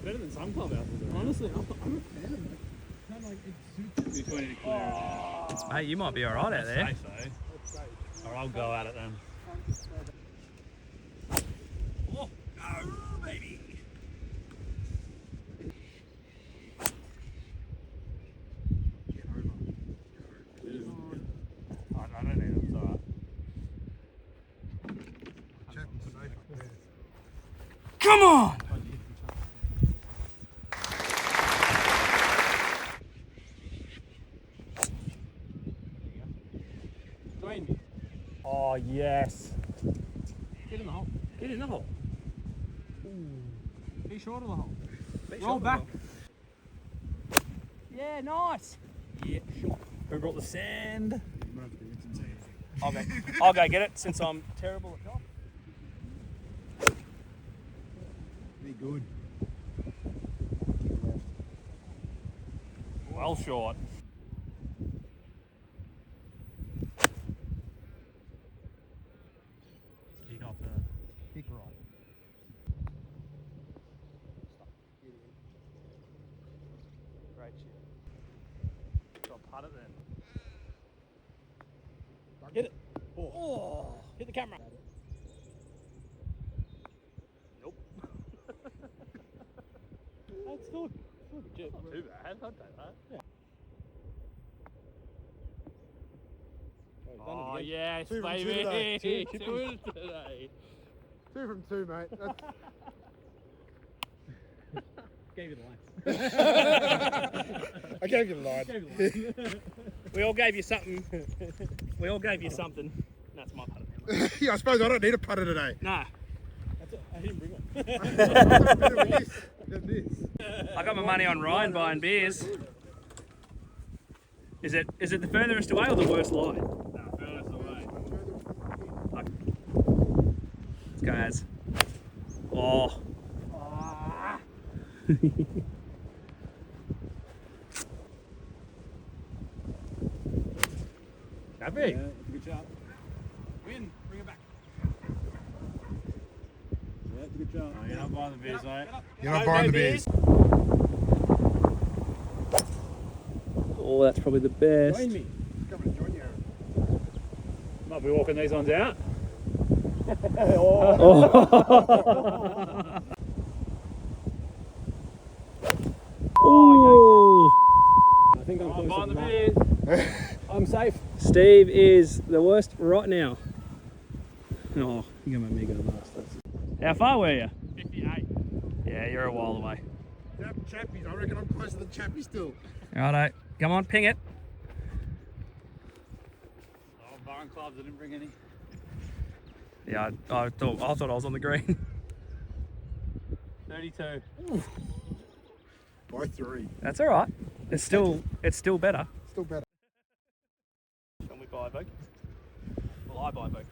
better than some clubhouses. Honestly, I'm a fan of it. Kind of like it suits you. Hey, you might be alright out there. I say so. Alright, I'll go at it then. Oh, no, baby! I don't need it, it's alright. Come on! Oh, yes. Get in the hole. Get in the hole. Ooh. Be short of the hole. Roll back. Yeah, nice. Yeah, shot. Who brought the sand? I'll go get it since I'm terrible at golf. Be good. Well short. Kick off the Kick right. great shit. I'll putt it then. Hit it. Oh. Hit the camera. Nope. That's still a good chip. Not too bad. I'd take that. Yeah. Oh, yes, 2 from 2 baby. today. 2 today. 2 from 2, mate. Gave you the line. I gave you the line. We all gave you something. We all gave you something. That's my putter. Yeah, I suppose I don't need a putter today. Nah. I didn't bring one. I got my money on Ryan buying beers. Is it the furthest away or the worst line? No, furthest away. Let's go, Az. Oh. Happy? Yeah, good shot. Win, bring it back. Yeah, good shot. Oh, you're not buying the beers, mate. You're not buying the beers. Oh, that's probably the best. Join me. Come and join you. Might be walking these ones out. Oh. I think I'm buying the beers. I'm safe. Steve is the worst right now. Oh, you got my mega bastards. How far were you? 58. Yeah, you're a while away. Chappies. I reckon I'm closer than Chappie still. Righto, come on, ping it. Oh, barn clubs, I didn't bring any. Yeah, I thought I was on the green. 32. By 3. That's all right. It's still better. Still better. Can we buy bogeys? Well, I buy bogeys.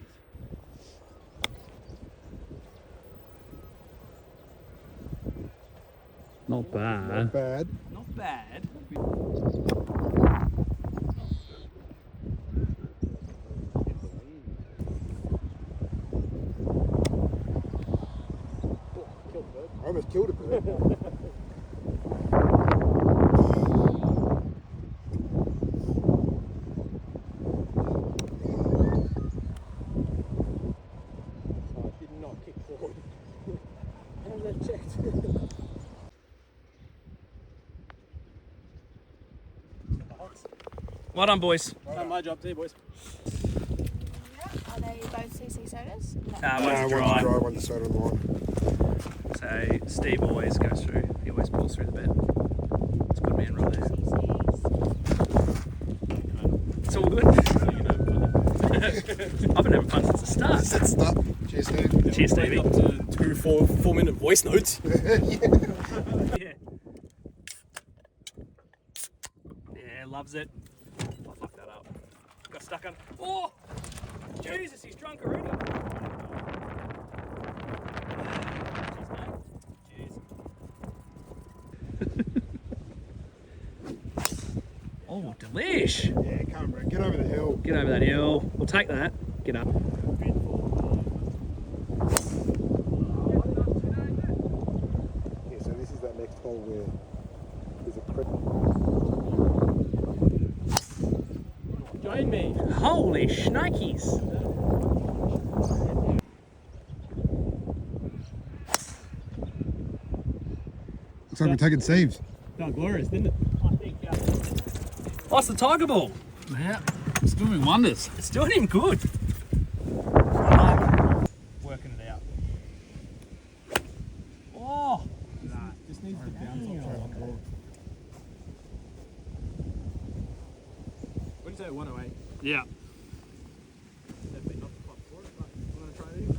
Not bad. Not bad. Not bad. I almost killed a bird. Did not kick forward. How that checked? Well done, boys. Done my job too, boys. Are they both CC sodas? One's One's dry. dry, one's soda on the line. So Steve always goes through. He always pulls through the bed. It's a good man right there. It's all good. I've been having fun since the start. That's stuff. Cheers, Steve. Cheers, Stevie. Up to 2 4-minute voice notes. Yeah. Yeah, loves it. I fucked that up. Got stuck on. Oh! Jesus, he's drunk already. Cheers. Oh, delish. Yeah, come, bro. Get over the hill. Get over that hill. We'll take that. Get up. Yeah, so this is that next hole where there's a creek. Join me. Holy shnikes! Looks like we're taking sieves. Felt glorious, didn't it? I think. Oh, it's the tiger ball. Yeah, it's doing wonders. It's doing him good. Working it out. Oh! Nah, just needs to bounce off the draw. What did you say, 108? Yeah. Definitely not the club for it, but I'm going to try it anyway.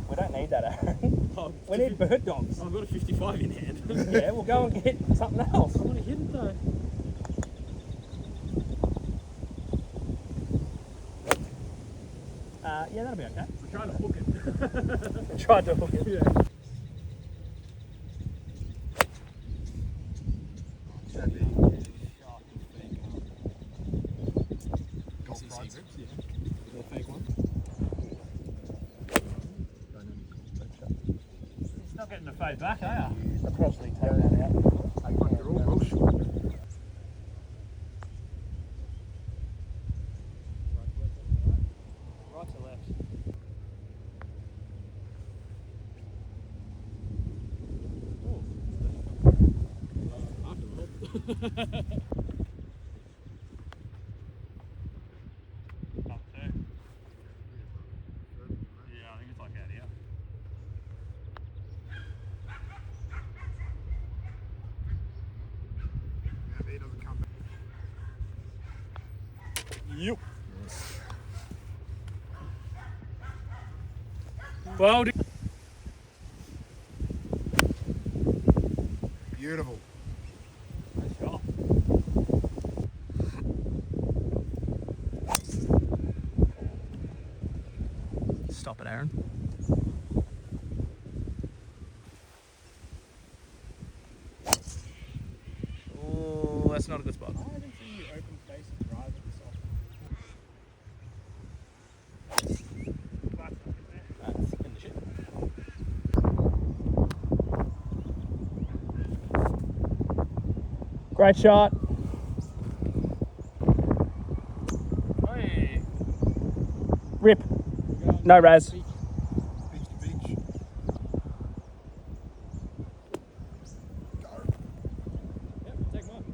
We don't need that, Aaron. Oh, We need bird dogs. I've got a 55 in hand. Yeah, we'll go and get something else. I want to hit it though. Yeah, that'll be okay. I'm trying to hook it. Tried to hook it. Yeah. Golf rides. Yeah. The fake one. It's not getting the fade back, are you? I'll probably take that out. They're all well short. Right to left. After the Up two. Yeah, I think it's like out here. Yeah, he doesn't come back. Yep. Well, Beautiful. nice shot. Stop it, Aaron. Oh, that's not a good spot. I haven't seen you open face and drive it this often. That's in the shit. Great shot. Hey. Rip. No raz. Beach to beach. Go. Yep, take mine.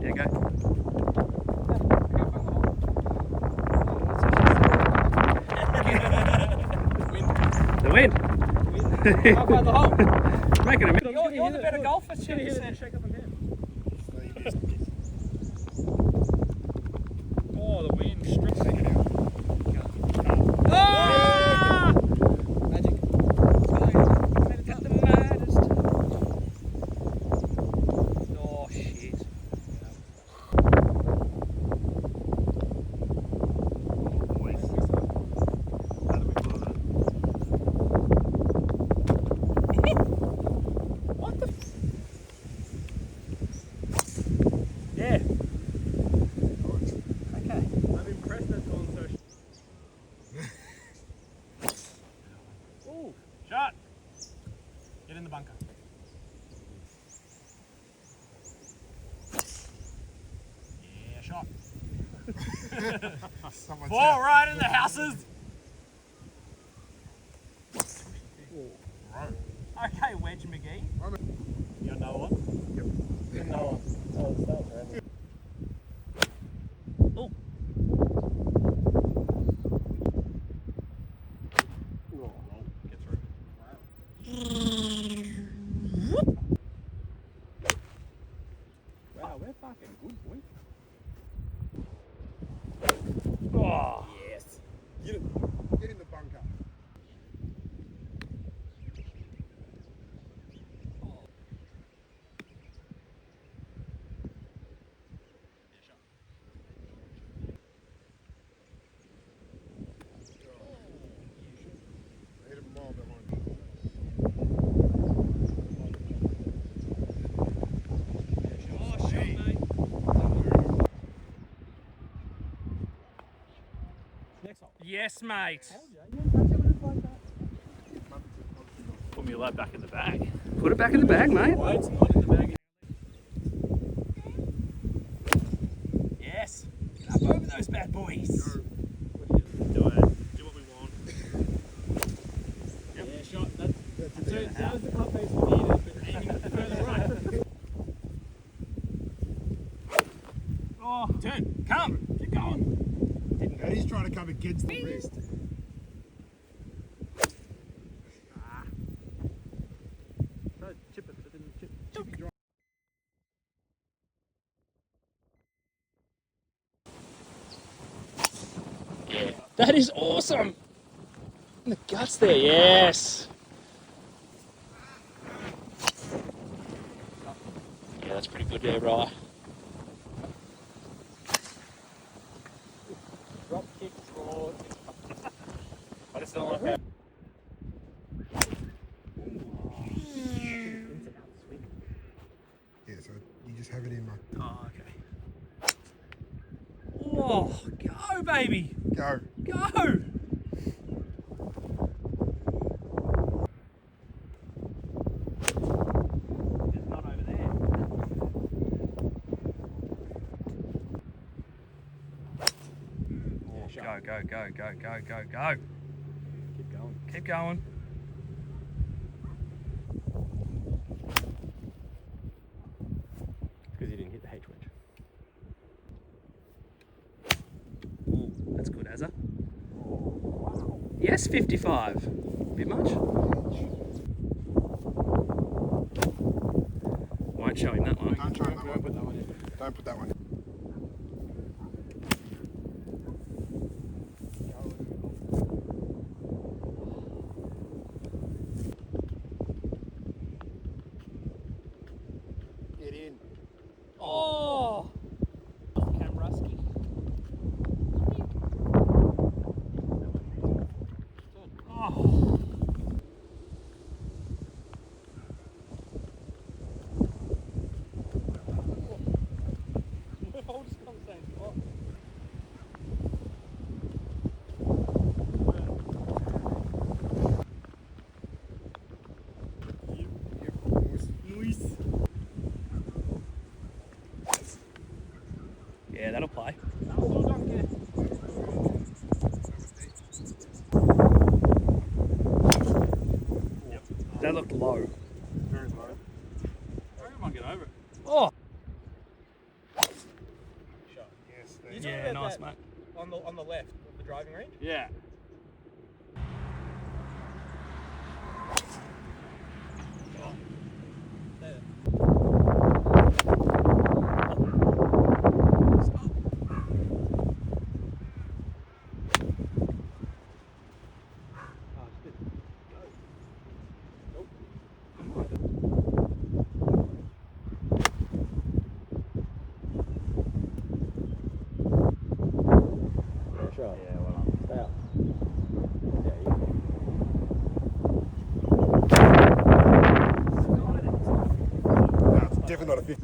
Yeah, go. The win. How about the hole? Making a minute. You're the better golfer. It's gonna hit it. Shake up and down. Oh, the wind. Strict. Ah! Magic. Got the maddest. Oh shit. What the? Yeah. Okay. I'm impressed that's gone so. Ooh. Shot. Get in the bunker. Yeah, shot. Someone's Ball out. right in the houses. Okay, Wedge McGee. You got another one? No. Oh. Get through. Wow, we're fucking good, boy. Oh. Yes. Get in the bunker. Hit him a mile behind. Oh, shit, mate. Next hole. Yes, mate. You don't touch it when it's like that. Put me feel that back in the bag. Put it back in the bag, mate. Why it's not in the bag? Yes. Get up over those bad boys. Do what we want. Yep. Yeah, shot. That was the club face we needed, but aiming further right. Oh, turn. Come. Keep going. And he's trying to come against the wrist. Chip it, but didn't chip. That is awesome. In the guts there, yes. Yeah, that's pretty good there, right? Drop kick broad. I just don't like that. Yeah, so you just have it in, mate. Oh, okay. Oh, go, baby. Go. Go. Just not over there. Oh, go. Keep going. Keep going. Because he didn't hit the H wedge. Ooh, that's good, Azza. Yes, 55. Bit much? Won't show him that one. Don't try that Don't one. put that one in. Don't put that one in. Get in. Oh! Camrusky. Oh. We've all just got the same spot. Yeah, that'll play. That looked low. Very low. I reckon I might get over it. Oh! Yes, You there. Yeah, nice, mate. On the left of the driving range. Yeah. There. Oh, shit. Yeah, sure. Yeah, well done. Stay up. Yeah, you No, it's definitely not a 50.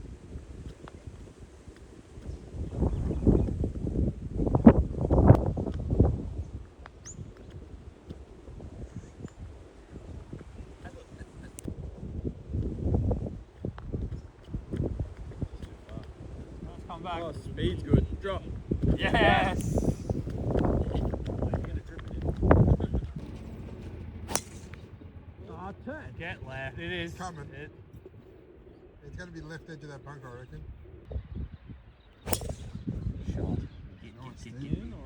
Come back. Oh, speed's good. Drop. Yes. Oh, turn. Get left. It is Coming. It, It's going to be left edge of that bunker, I reckon. Shot. Nice, Get Steve. in or...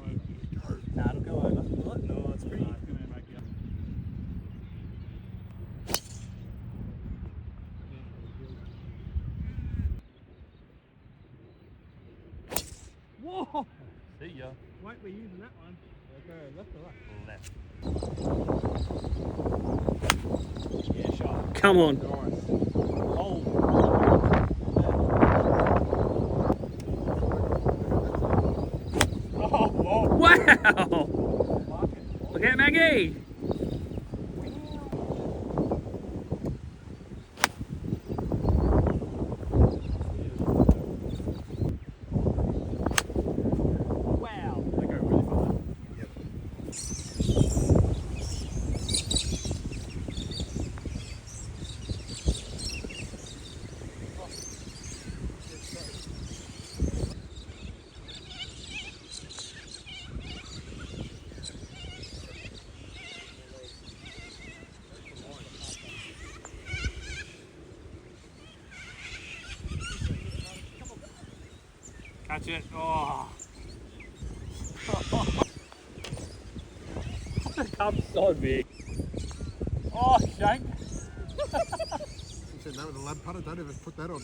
Nah, it'll go over. What? No, it's pretty... Whoa. See ya. Won't be using that one. Okay, left or right? Left. Yeah, shot. Come on. Nice. Hold. Oh, whoa. Wow! Look out, Maggie! Wow. They go really far. Yep. Catch it. Oh. Come so big. Oh, Shank. You said that with a lad putter, don't ever put that on.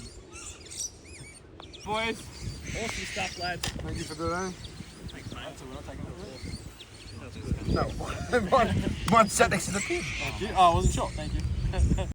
Boys. Awesome stuff, lads. Thank you for doing Thanks, mate. That's all right, take it. that. No, mine sat next to the pin. Thank you. Oh, I wasn't sure. Thank you.